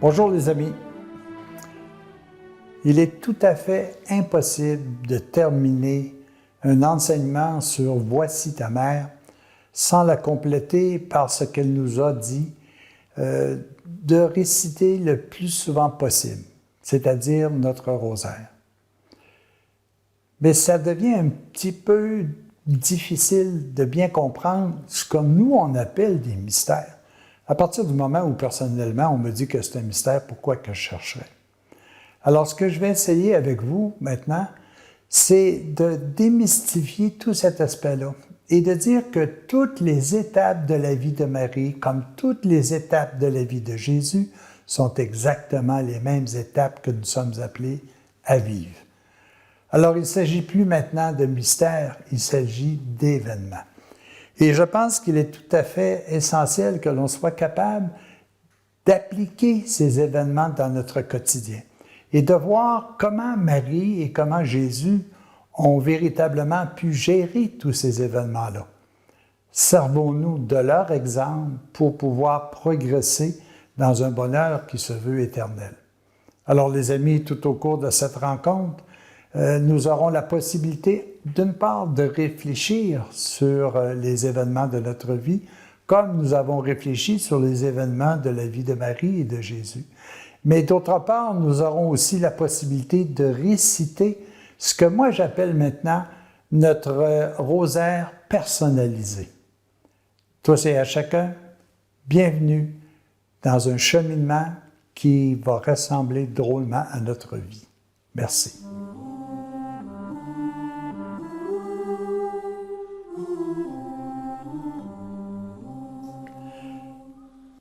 Bonjour les amis. Il est tout à fait impossible de terminer un enseignement sur « Voici ta mère » sans la compléter par ce qu'elle nous a dit de réciter le plus souvent possible, c'est-à-dire notre rosaire. Mais ça devient un petit peu difficile de bien comprendre ce que nous on appelle des mystères. À partir du moment où personnellement on me dit que c'est un mystère, pourquoi que je chercherais? Alors ce que je vais essayer avec vous maintenant, c'est de démystifier tout cet aspect-là et de dire que toutes les étapes de la vie de Marie, comme toutes les étapes de la vie de Jésus, sont exactement les mêmes étapes que nous sommes appelés à vivre. Alors, il ne s'agit plus maintenant de mystère, il s'agit d'événements. Et je pense qu'il est tout à fait essentiel que l'on soit capable d'appliquer ces événements dans notre quotidien et de voir comment Marie et comment Jésus ont véritablement pu gérer tous ces événements-là. Servons-nous de leur exemple pour pouvoir progresser dans un bonheur qui se veut éternel. Alors, les amis, tout au cours de cette rencontre, nous aurons la possibilité, d'une part, de réfléchir sur les événements de notre vie, comme nous avons réfléchi sur les événements de la vie de Marie et de Jésus. Mais d'autre part, nous aurons aussi la possibilité de réciter ce que moi j'appelle maintenant notre rosaire personnalisé. Tous et à chacun, bienvenue dans un cheminement qui va ressembler drôlement à notre vie. Merci.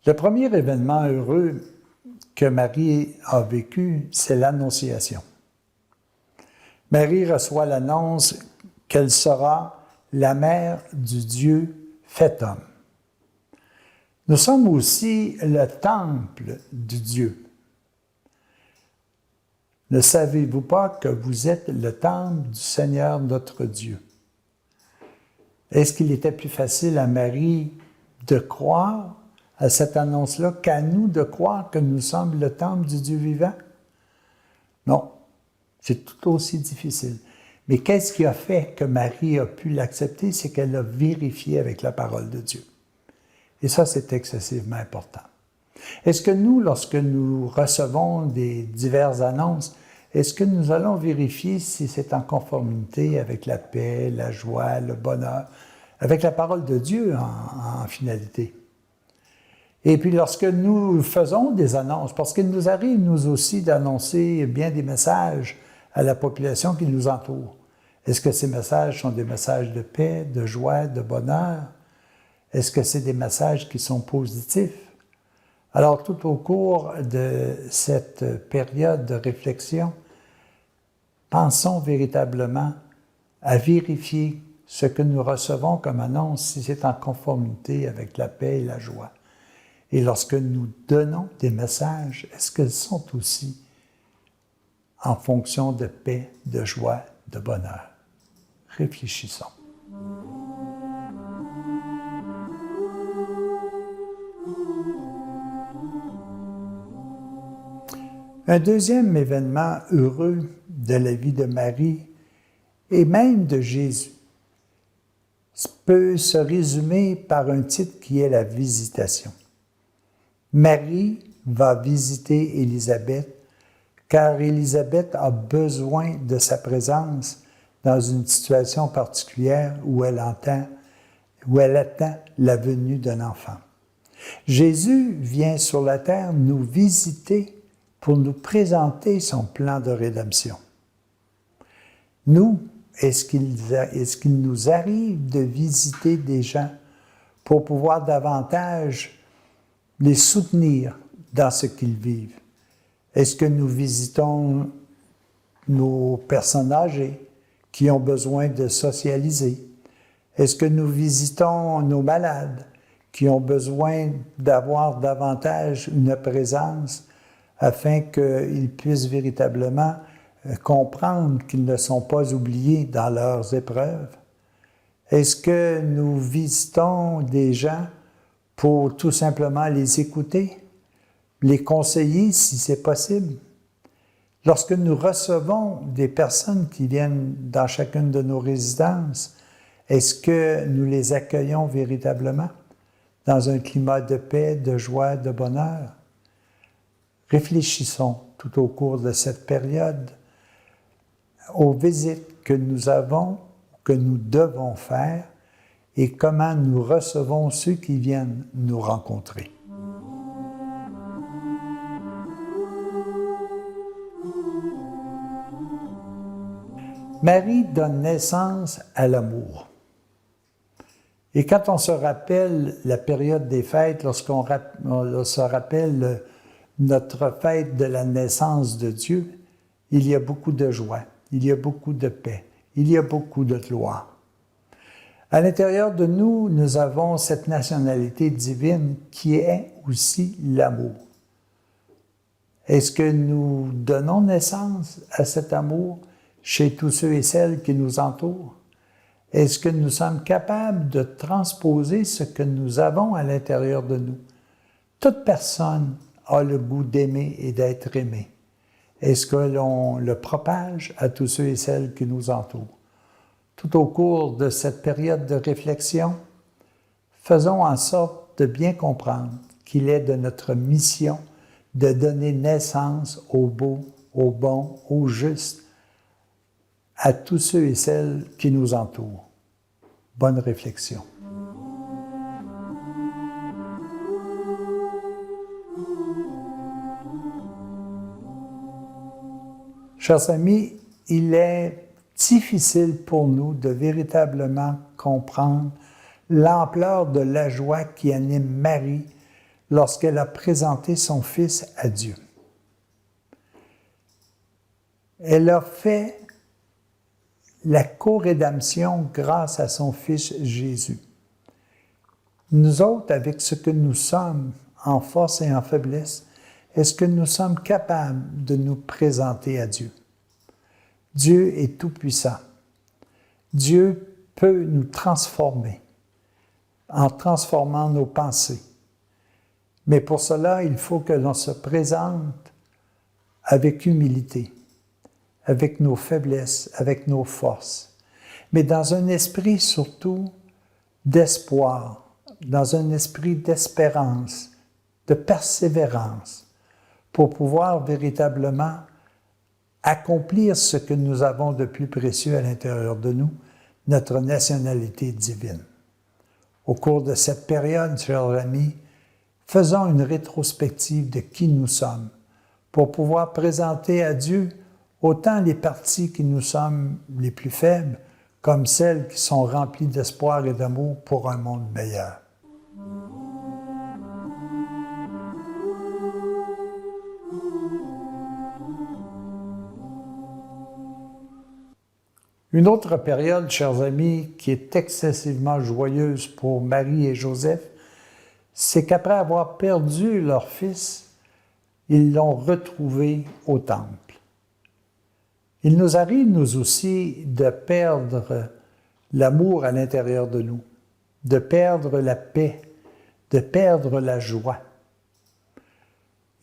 Le premier événement heureux que Marie a vécu, c'est l'Annonciation. Marie reçoit l'annonce qu'elle sera la mère du Dieu fait homme. Nous sommes aussi le temple du Dieu. Ne savez-vous pas que vous êtes le temple du Seigneur notre Dieu? Est-ce qu'il était plus facile à Marie de croire à cette annonce-là qu'à nous de croire que nous sommes le temple du Dieu vivant? Non, c'est tout aussi difficile. Mais qu'est-ce qui a fait que Marie a pu l'accepter? C'est qu'elle l'a vérifié avec la parole de Dieu. Et ça, c'est excessivement important. Est-ce que nous, lorsque nous recevons des diverses annonces, est-ce que nous allons vérifier si c'est en conformité avec la paix, la joie, le bonheur, avec la parole de Dieu en finalité? Et puis, lorsque nous faisons des annonces, parce qu'il nous arrive, nous aussi, d'annoncer bien des messages à la population qui nous entoure. Est-ce que ces messages sont des messages de paix, de joie, de bonheur? Est-ce que c'est des messages qui sont positifs? Alors, tout au cours de cette période de réflexion, pensons véritablement à vérifier ce que nous recevons comme annonce, si c'est en conformité avec la paix et la joie. Et lorsque nous donnons des messages, est-ce qu'ils sont aussi en fonction de paix, de joie, de bonheur? Réfléchissons. Un deuxième événement heureux de la vie de Marie et même de Jésus peut se résumer par un titre qui est la visitation. Marie va visiter Élisabeth, car Élisabeth a besoin de sa présence dans une situation particulière où elle attend la venue d'un enfant. Jésus vient sur la terre nous visiter pour nous présenter son plan de rédemption. Nous, est-ce qu'il nous arrive de visiter des gens pour pouvoir davantage les soutenir dans ce qu'ils vivent? Est-ce que nous visitons nos personnes âgées qui ont besoin de socialiser? Est-ce que nous visitons nos malades qui ont besoin d'avoir davantage une présence afin qu'ils puissent véritablement comprendre qu'ils ne sont pas oubliés dans leurs épreuves? Est-ce que nous visitons des gens pour tout simplement les écouter, les conseiller si c'est possible. Lorsque nous recevons des personnes qui viennent dans chacune de nos résidences, est-ce que nous les accueillons véritablement dans un climat de paix, de joie, de bonheur? Réfléchissons tout au cours de cette période aux visites que nous avons, que nous devons faire et comment nous recevons ceux qui viennent nous rencontrer. Marie donne naissance à l'amour. Et quand on se rappelle la période des fêtes, lorsqu'on se rappelle notre fête de la naissance de Dieu, il y a beaucoup de joie, il y a beaucoup de paix, il y a beaucoup de gloire. À l'intérieur de nous, nous avons cette nationalité divine qui est aussi l'amour. Est-ce que nous donnons naissance à cet amour chez tous ceux et celles qui nous entourent? Est-ce que nous sommes capables de transposer ce que nous avons à l'intérieur de nous? Toute personne a le goût d'aimer et d'être aimée. Est-ce que l'on le propage à tous ceux et celles qui nous entourent? Tout au cours de cette période de réflexion, faisons en sorte de bien comprendre qu'il est de notre mission de donner naissance au beau, au bon, au juste, à tous ceux et celles qui nous entourent. Bonne réflexion. Chers amis, il est difficile pour nous de véritablement comprendre l'ampleur de la joie qui anime Marie lorsqu'elle a présenté son Fils à Dieu. Elle a fait la co-rédemption grâce à son Fils Jésus. Nous autres, avec ce que nous sommes en force et en faiblesse, est-ce que nous sommes capables de nous présenter à Dieu? Dieu est tout-puissant. Dieu peut nous transformer en transformant nos pensées. Mais pour cela, il faut que l'on se présente avec humilité, avec nos faiblesses, avec nos forces, mais dans un esprit surtout d'espoir, dans un esprit d'espérance, de persévérance, pour pouvoir véritablement accomplir ce que nous avons de plus précieux à l'intérieur de nous, notre nationalité divine. Au cours de cette période, chers amis, faisons une rétrospective de qui nous sommes pour pouvoir présenter à Dieu autant les parties qui nous sommes les plus faibles comme celles qui sont remplies d'espoir et d'amour pour un monde meilleur. Une autre période, chers amis, qui est excessivement joyeuse pour Marie et Joseph, c'est qu'après avoir perdu leur fils, ils l'ont retrouvé au temple. Il nous arrive, nous aussi, de perdre l'amour à l'intérieur de nous, de perdre la paix, de perdre la joie.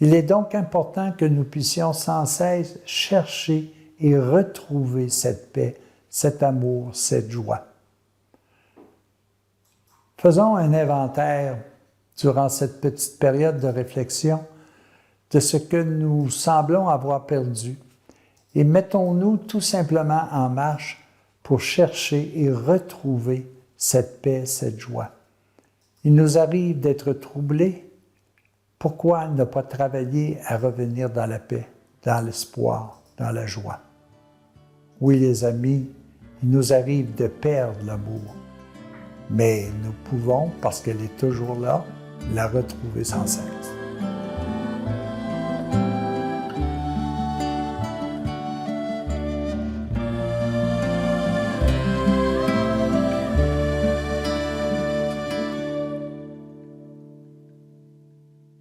Il est donc important que nous puissions sans cesse chercher et retrouver cette paix, cet amour, cette joie. Faisons un inventaire durant cette petite période de réflexion de ce que nous semblons avoir perdu et mettons-nous tout simplement en marche pour chercher et retrouver cette paix, cette joie. Il nous arrive d'être troublés. Pourquoi ne pas travailler à revenir dans la paix, dans l'espoir, dans la joie? Oui, les amis, il nous arrive de perdre l'amour, mais nous pouvons, parce qu'elle est toujours là, la retrouver sans cesse.